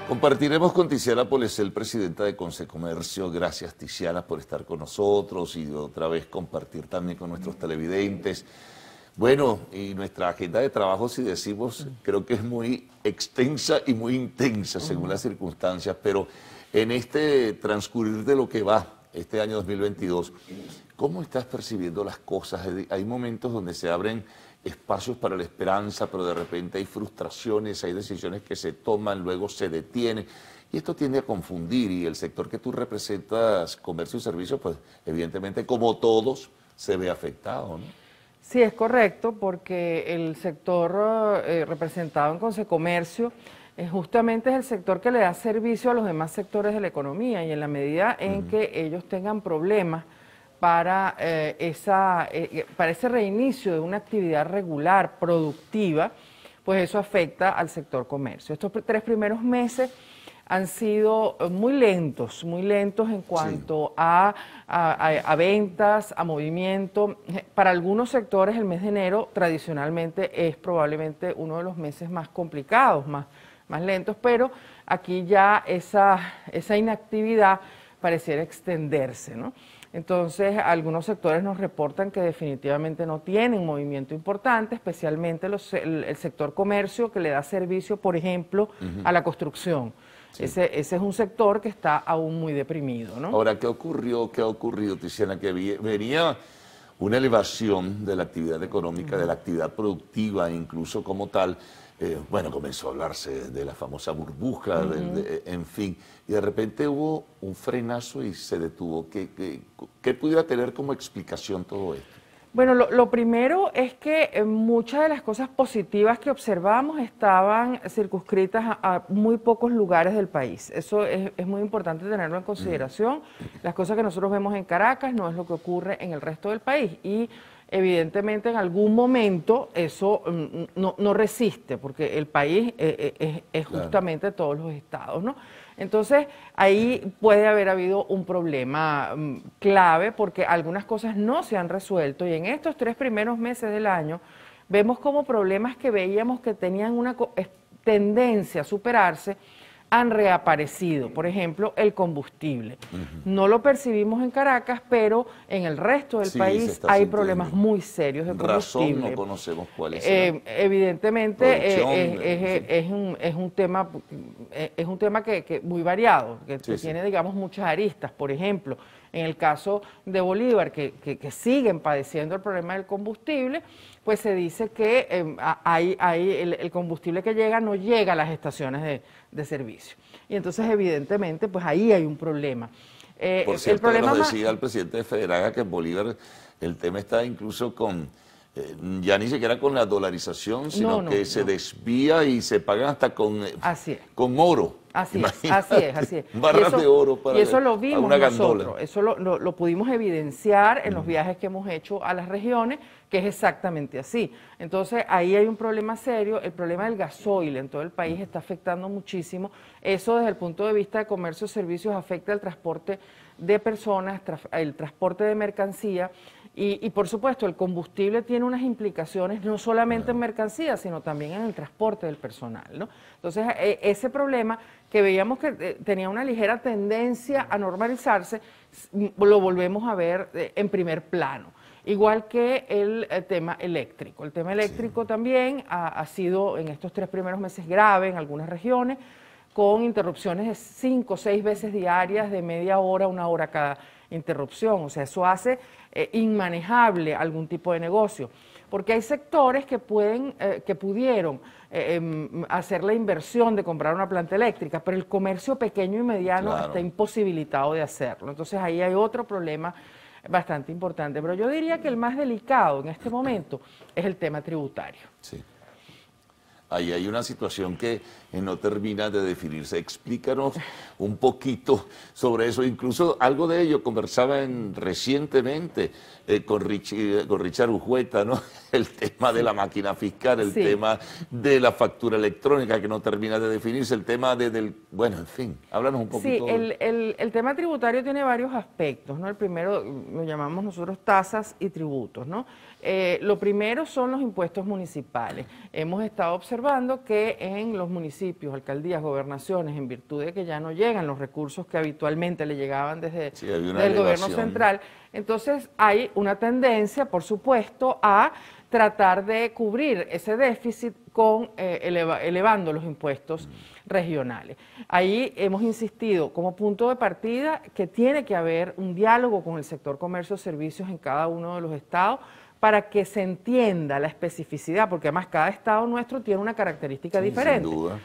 Compartiremos con Tiziana Polecel, presidenta de Concecomercio. Gracias, Tiziana, por estar con nosotros y otra vez compartir también con nuestros televidentes. Bueno, y nuestra agenda de trabajo, si decimos, creo que es muy extensa y muy intensa según las circunstancias, pero en este transcurrir de lo que va este año 2022, ¿cómo estás percibiendo las cosas? Hay momentos donde se abren espacios para la esperanza, pero de repente hay frustraciones, hay decisiones que se toman, luego se detienen, y esto tiende a confundir, y el sector que tú representas, comercio y servicios, pues evidentemente, como todos, se ve afectado, ¿no? Sí, es correcto, porque el sector representado en Concecomercio justamente es el sector que le da servicio a los demás sectores de la economía, y en la medida en que ellos tengan problemas para ese reinicio de una actividad regular, productiva, pues eso afecta al sector comercio. Estos 3 primeros meses han sido muy lentos en cuanto a ventas, a movimiento. Para algunos sectores el mes de enero tradicionalmente es probablemente uno de los meses más complicados, más lentos, pero aquí ya esa inactividad pareciera extenderse, ¿no? Entonces, algunos sectores nos reportan que definitivamente no tienen movimiento importante, especialmente el sector comercio, que le da servicio, por ejemplo, a la construcción. Sí. Ese es un sector que está aún muy deprimido, ¿no? Ahora, ¿qué ha ocurrido, Tiziana? Que venía una elevación de la actividad económica, de la actividad productiva, incluso como tal. Bueno, comenzó a hablarse de la famosa burbuja, en fin, y de repente hubo un frenazo y se detuvo. ¿Qué pudiera tener como explicación todo esto? Bueno, lo primero es que muchas de las cosas positivas que observamos estaban circunscritas a muy pocos lugares del país. Eso es muy importante tenerlo en consideración. Las cosas que nosotros vemos en Caracas no es lo que ocurre en el resto del país, y evidentemente en algún momento eso no resiste, porque el país es justamente todos los estados, ¿no? Entonces ahí puede haber habido un problema clave, porque algunas cosas no se han resuelto, y en estos 3 primeros meses del año vemos como problemas que veíamos que tenían una tendencia a superarse han reaparecido. Por ejemplo, el combustible. No lo percibimos en Caracas, pero en el resto del país hay problemas muy serios de combustible. Razón no conocemos cuáles serán. Evidentemente es un tema que muy variado, que tiene, digamos, muchas aristas. Por ejemplo, en el caso de Bolívar, que siguen padeciendo el problema del combustible, pues se dice que el combustible que llega no llega a las estaciones de servicio. Y entonces, evidentemente, pues ahí hay un problema. Por cierto, nos decía el presidente de Federaga que en Bolívar el tema está incluso con, ya ni siquiera con la dolarización, sino que se desvía y se pagan hasta con oro. Así es. Barras de oro para y eso lo vimos nosotros, eso lo pudimos evidenciar en los viajes que hemos hecho a las regiones, que es exactamente así. Entonces ahí hay un problema serio. El problema del gasoil en todo el país está afectando muchísimo. Eso desde el punto de vista de comercio y servicios afecta el transporte de personas, el transporte de mercancía. Y por supuesto, el combustible tiene unas implicaciones no solamente en mercancías, sino también en el transporte del personal, ¿no? Entonces, ese problema que veíamos que tenía una ligera tendencia a normalizarse, lo volvemos a ver en primer plano. Igual que el tema eléctrico. El tema eléctrico también ha sido en estos 3 primeros meses grave en algunas regiones, con interrupciones de 5 o 6 veces diarias, de media hora a 1 hora cada interrupción. O sea, eso hace inmanejable algún tipo de negocio, porque hay sectores que pudieron hacer la inversión de comprar una planta eléctrica, pero el comercio pequeño y mediano está imposibilitado de hacerlo. Entonces ahí hay otro problema bastante importante, pero yo diría que el más delicado en este momento es el tema tributario. Sí. Ahí hay una situación que no termina de definirse. Explícanos un poquito sobre eso. Incluso algo de ello conversaba recientemente con Richard Ujueta, ¿no? El tema de la máquina fiscal, el tema de la factura electrónica que no termina de definirse, el tema bueno, en fin, háblanos un poquito. Sí, el tema tributario tiene varios aspectos, ¿no? El primero lo llamamos nosotros tasas y tributos, ¿no? Lo primero son los impuestos municipales. Hemos estado observando que en los municipios, alcaldías, gobernaciones, en virtud de que ya no llegan los recursos que habitualmente le llegaban desde el gobierno central, entonces hay una tendencia, por supuesto, a tratar de cubrir ese déficit con elevando los impuestos regionales. Ahí hemos insistido como punto de partida que tiene que haber un diálogo con el sector comercio y servicios en cada uno de los estados para que se entienda la especificidad, porque además cada estado nuestro tiene una característica diferente. Sin duda.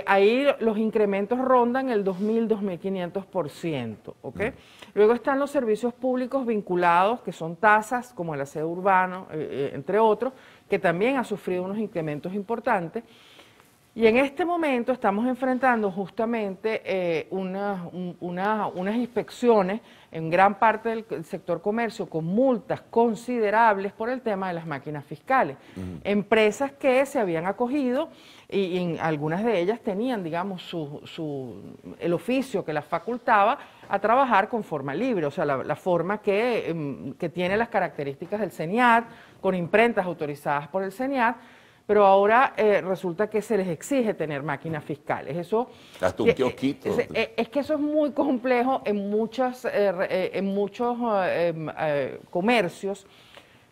Ahí los incrementos rondan el 2.000, 2.500%, ¿ok? Luego están los servicios públicos vinculados, que son tasas como el aseo urbano, entre otros, que también ha sufrido unos incrementos importantes. Y en este momento estamos enfrentando justamente unas inspecciones en gran parte del sector comercio con multas considerables por el tema de las máquinas fiscales. Empresas que se habían acogido y en algunas de ellas tenían, digamos, el oficio que las facultaba a trabajar con forma libre, o sea, la forma que tiene las características del CENIAT, con imprentas autorizadas por el CENIAT, pero ahora resulta que se les exige tener máquinas fiscales. Eso, hasta un kiosquito. Es que eso es muy complejo en muchos comercios.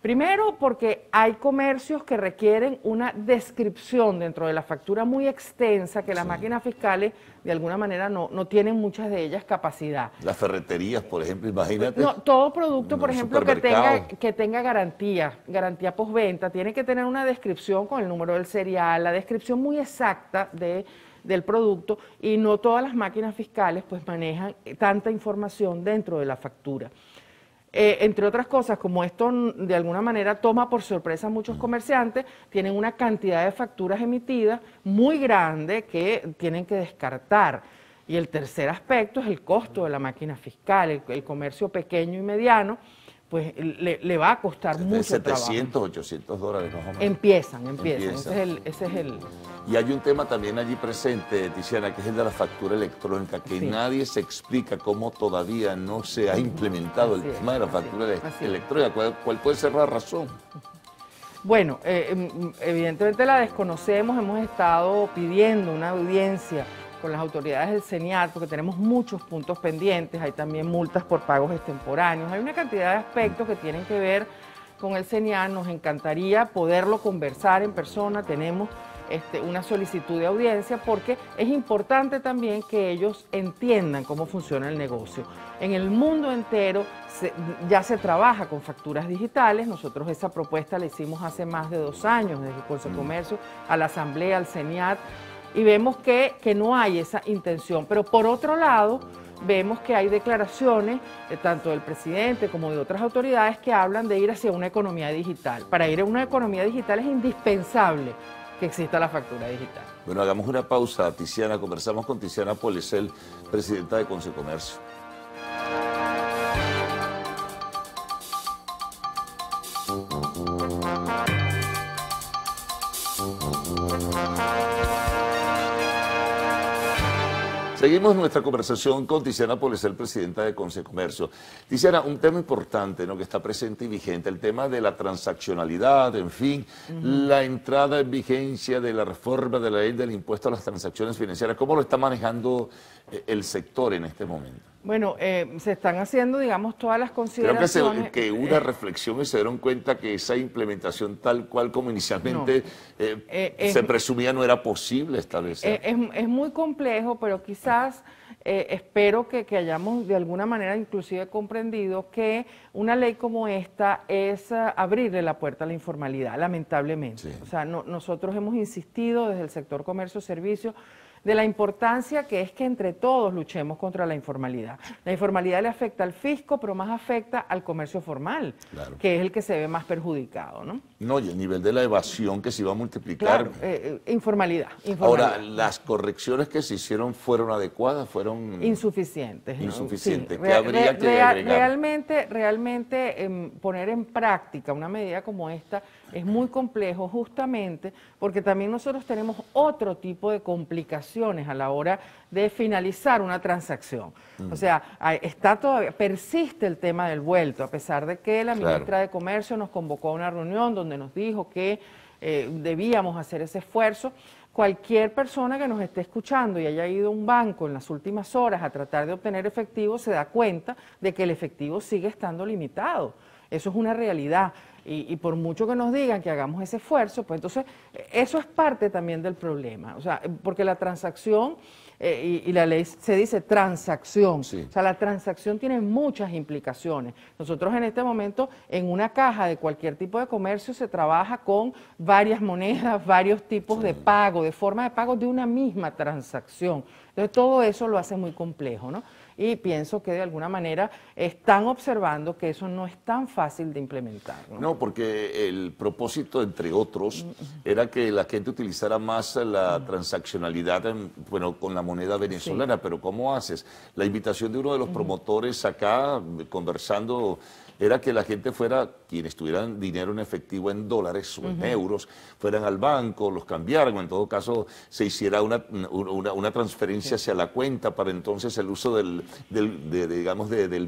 Primero, porque hay comercios que requieren una descripción dentro de la factura muy extensa, que las máquinas fiscales, de alguna manera, no tienen muchas de ellas capacidad. Las ferreterías, por ejemplo, imagínate. No, todo producto, por ejemplo, que tenga garantía postventa, tiene que tener una descripción con el número del serial, la descripción muy exacta del producto, y no todas las máquinas fiscales pues manejan tanta información dentro de la factura. Entre otras cosas, como esto de alguna manera toma por sorpresa a muchos comerciantes, tienen una cantidad de facturas emitidas muy grande que tienen que descartar. Y el tercer aspecto es el costo de la máquina fiscal. El comercio pequeño y mediano, pues le va a costar mucho trabajo. 700, 800 dólares más o menos. Empiezan. Ese es el... Y hay un tema también allí presente, Tiziana, que es el de la factura electrónica, que nadie se explica cómo todavía no se ha implementado el tema de la factura electrónica. ¿Cuál puede ser la razón? Bueno, evidentemente la desconocemos, hemos estado pidiendo una audiencia con las autoridades del CENIAT, porque tenemos muchos puntos pendientes, hay también multas por pagos extemporáneos, hay una cantidad de aspectos que tienen que ver con el CENIAT, nos encantaría poderlo conversar en persona, tenemos una solicitud de audiencia, porque es importante también que ellos entiendan cómo funciona el negocio. En el mundo entero ya se trabaja con facturas digitales. Nosotros esa propuesta la hicimos hace más de 2 años desde el Consecomercio a la Asamblea, al CENIAT, y vemos que no hay esa intención. Pero por otro lado, vemos que hay declaraciones tanto del presidente como de otras autoridades que hablan de ir hacia una economía digital. Para ir a una economía digital es indispensable que exista la factura digital. Bueno, hagamos una pausa, Tiziana. Conversamos con Tiziana Polecel, presidenta de Consecomercio. Seguimos nuestra conversación con Tiziana Polecel, presidenta de Consecomercio. Tiziana, un tema importante, ¿no?, que está presente y vigente, el tema de la transaccionalidad, en fin, la entrada en vigencia de la reforma de la ley del impuesto a las transacciones financieras. ¿Cómo lo está manejando el sector en este momento? Bueno, se están haciendo, digamos, todas las consideraciones. Creo que una reflexión y se dieron cuenta que esa implementación tal cual como inicialmente se presumía no era posible establecer. Es muy complejo, pero quizás espero que hayamos de alguna manera inclusive comprendido que una ley como esta es abrirle la puerta a la informalidad, lamentablemente. Sí. O sea, nosotros hemos insistido desde el sector comercio-servicio de la importancia que es que entre todos luchemos contra la informalidad. La informalidad le afecta al fisco, pero más afecta al comercio formal, claro, que es el que se ve más perjudicado, ¿no? No, y el nivel de la evasión que se iba a multiplicar. Claro, informalidad. Ahora, ¿las correcciones que se hicieron fueron adecuadas? ¿Fueron insuficientes? Insuficientes. Sí. ¿Qué habría que agregar? Realmente poner en práctica una medida como esta es muy complejo, justamente porque también nosotros tenemos otro tipo de complicaciones a la hora de finalizar una transacción. O sea, persiste el tema del vuelto, a pesar de que la ministra de Comercio nos convocó a una reunión donde nos dijo que debíamos hacer ese esfuerzo. Cualquier persona que nos esté escuchando y haya ido a un banco en las últimas horas a tratar de obtener efectivo se da cuenta de que el efectivo sigue estando limitado. Eso es una realidad. Y por mucho que nos digan que hagamos ese esfuerzo, pues entonces eso es parte también del problema. O sea, porque la transacción, y la ley se dice transacción, sí, o sea, la transacción tiene muchas implicaciones. Nosotros en este momento, en una caja de cualquier tipo de comercio, se trabaja con varias monedas, varios tipos de pago, de forma de pago de una misma transacción. Entonces, todo eso lo hace muy complejo, ¿no? Y pienso que de alguna manera están observando que eso no es tan fácil de implementar, ¿no? No, porque el propósito, entre otros, era que la gente utilizara más la transaccionalidad con la moneda venezolana, pero ¿cómo haces? La invitación de uno de los promotores acá, conversando, era que la gente fuera, quienes tuvieran dinero en efectivo en dólares o en euros, fueran al banco, los cambiaran, o en todo caso se hiciera una transferencia hacia la cuenta para entonces el uso del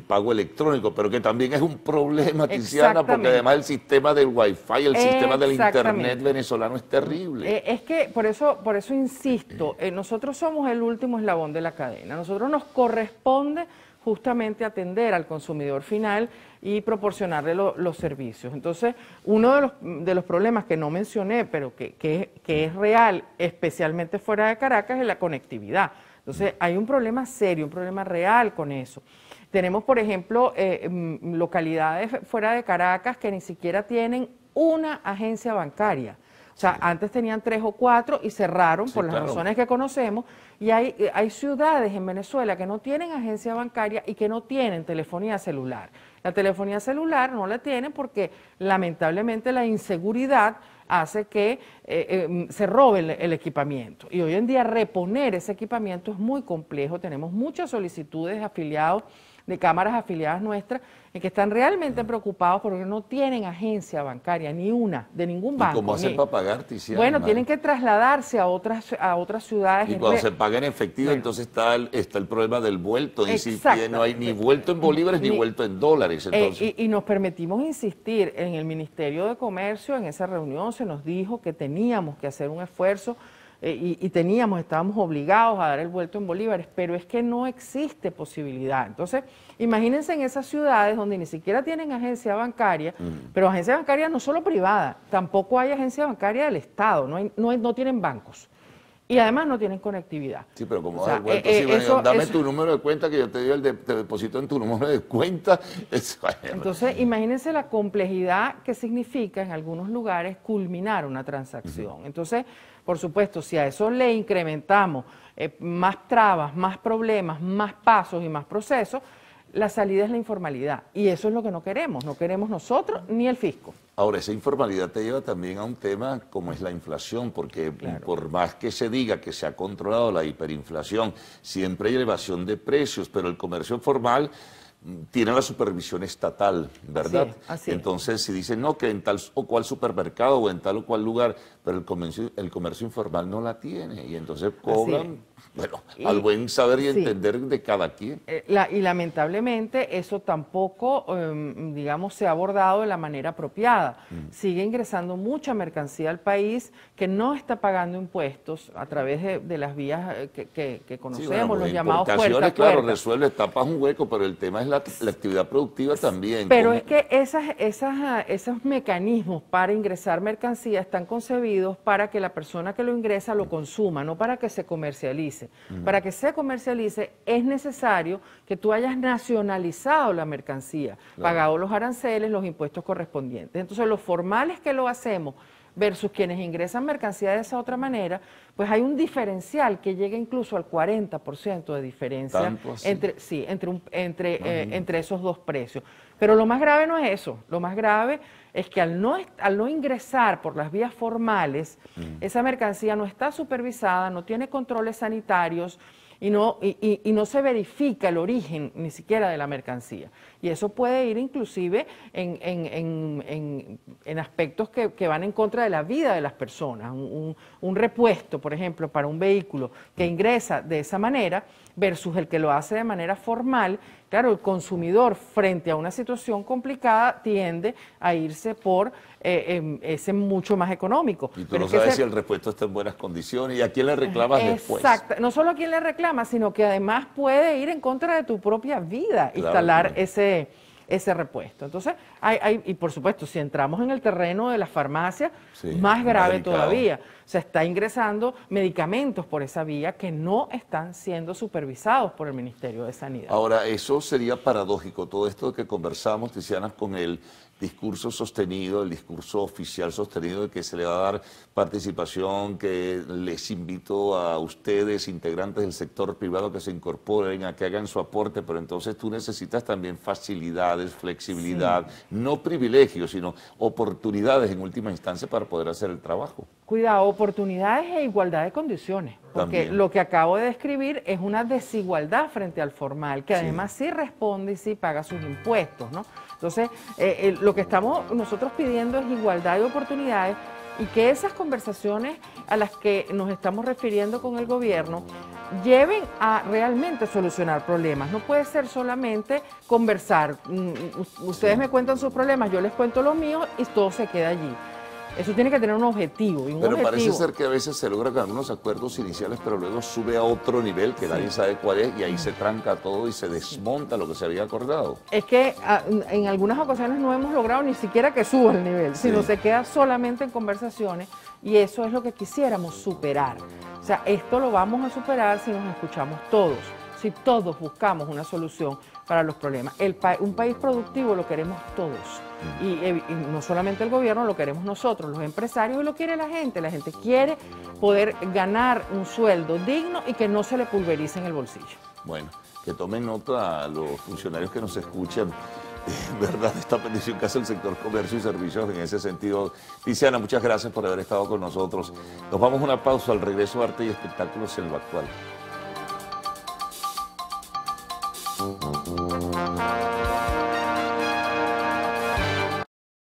pago electrónico, pero que también es un problema, Tiziana, porque además el sistema del Wi-Fi, el sistema del Internet venezolano es terrible. Es que por eso insisto, nosotros somos el último eslabón de la cadena, nosotros nos corresponde justamente atender al consumidor final y proporcionarle los servicios. Entonces, uno de los problemas que no mencioné, pero que es real, especialmente fuera de Caracas, es la conectividad. Entonces, hay un problema serio, un problema real con eso. Tenemos, por ejemplo, localidades fuera de Caracas que ni siquiera tienen una agencia bancaria. O sea, antes tenían 3 o 4 y cerraron por las razones que conocemos. Y hay ciudades en Venezuela que no tienen agencia bancaria y que no tienen telefonía celular. La telefonía celular no la tienen porque lamentablemente la inseguridad hace que se robe el equipamiento. Y hoy en día reponer ese equipamiento es muy complejo. Tenemos muchas solicitudes de afiliados, de cámaras afiliadas nuestras, en que están realmente preocupados porque no tienen agencia bancaria, ni una, de ningún banco. ¿Y cómo hacen para pagar, Tiziana? Bueno, tienen que trasladarse a otras ciudades. Y cuando se paga en efectivo, entonces está el problema del vuelto. Y si no hay ni vuelto en bolívares ni vuelto en dólares. Entonces. Y nos permitimos insistir en el Ministerio de Comercio, en esa reunión se nos dijo que teníamos que hacer un esfuerzo estábamos obligados a dar el vuelto en bolívares, pero es que no existe posibilidad. Entonces, imagínense en esas ciudades donde ni siquiera tienen agencia bancaria, pero agencia bancaria no solo privada, tampoco hay agencia bancaria del Estado, no tienen bancos. Y además no tienen conectividad. Sí, pero como das el vuelto, dame tu número de cuenta que yo te doy te deposito en tu número de cuenta. Entonces, imagínense la complejidad que significa en algunos lugares culminar una transacción. Entonces, por supuesto, si a eso le incrementamos más trabas, más problemas, más pasos y más procesos, la salida es la informalidad. Y eso es lo que no queremos nosotros ni el fisco. Ahora, esa informalidad te lleva también a un tema como es la inflación, porque por más que se diga que se ha controlado la hiperinflación, siempre hay elevación de precios, pero el comercio formal tiene la supervisión estatal, ¿verdad? Así es. Entonces, si dicen, no, que en tal o cual supermercado o en tal o cual lugar, pero el comercio informal no la tiene, y entonces cobran, bueno, al buen saber y entender de cada quien. Y lamentablemente eso tampoco, digamos, se ha abordado de la manera apropiada. Sigue ingresando mucha mercancía al país que no está pagando impuestos a través de las vías que conocemos, los llamados puerta a puerta. Claro, resuelve, tapas un hueco, pero el tema es la actividad productiva también. Pero es que esos mecanismos para ingresar mercancía están concebidos para que la persona que lo ingresa lo consuma, no para que se comercialice. Para que se comercialice es necesario que tú hayas nacionalizado la mercancía, pagado los aranceles, los impuestos correspondientes. Entonces, los formales que lo hacemos, versus quienes ingresan mercancía de esa otra manera, pues hay un diferencial que llega incluso al 40% de diferencia entre esos dos precios. Pero lo más grave no es eso, lo más grave es que al no ingresar por las vías formales, esa mercancía no está supervisada, no tiene controles sanitarios, y no se verifica el origen ni siquiera de la mercancía. Y eso puede ir inclusive en aspectos que van en contra de la vida de las personas. Un repuesto, por ejemplo, para un vehículo que ingresa de esa manera versus el que lo hace de manera formal, claro, el consumidor frente a una situación complicada tiende a irse por ese mucho más económico. Y tú no sabes si el repuesto está en buenas condiciones y a quién le reclamas después. Exacto, no solo a quién le reclama, sino que además puede ir en contra de tu propia vida, instalar ese repuesto. Entonces, y por supuesto, si entramos en el terreno de las farmacias, más grave todavía. Se está ingresando medicamentos por esa vía que no están siendo supervisados por el Ministerio de Sanidad. Ahora, eso sería paradójico, todo esto que conversamos, Tiziana, con el discurso sostenido, el discurso oficial sostenido de que se le va a dar participación, que les invito a ustedes, integrantes del sector privado, que se incorporen, a que hagan su aporte, pero entonces tú necesitas también facilidades, flexibilidad, no privilegios, sino oportunidades en última instancia para poder hacer el trabajo. Cuidado, oportunidades e igualdad de condiciones, porque también lo que acabo de describir es una desigualdad frente al formal, que además sí responde y sí paga sus impuestos, ¿no? Entonces, lo que estamos nosotros pidiendo es igualdad de oportunidades y que esas conversaciones a las que nos estamos refiriendo con el gobierno lleven a realmente solucionar problemas. No puede ser solamente conversar. Ustedes me cuentan sus problemas, yo les cuento los míos y todo se queda allí. Eso tiene que tener un objetivo. Pero parece ser que a veces se logran algunos acuerdos iniciales, pero luego sube a otro nivel que nadie sabe cuál es y ahí se tranca todo y se desmonta lo que se había acordado. Es que en algunas ocasiones no hemos logrado ni siquiera que suba el nivel, sino se queda solamente en conversaciones y eso es lo que quisiéramos superar. O sea, esto lo vamos a superar si nos escuchamos todos, si todos buscamos una solución para los problemas. Un país productivo lo queremos todos. Y no solamente el gobierno, lo queremos nosotros, los empresarios, y lo quiere la gente. La gente quiere poder ganar un sueldo digno y que no se le pulverice en el bolsillo. Bueno, que tomen nota a los funcionarios que nos escuchan, ¿verdad? Esta petición que hace el sector comercio y servicios en ese sentido. Tiziana, muchas gracias por haber estado con nosotros. Nos vamos a una pausa, al regreso, arte y espectáculos en lo actual.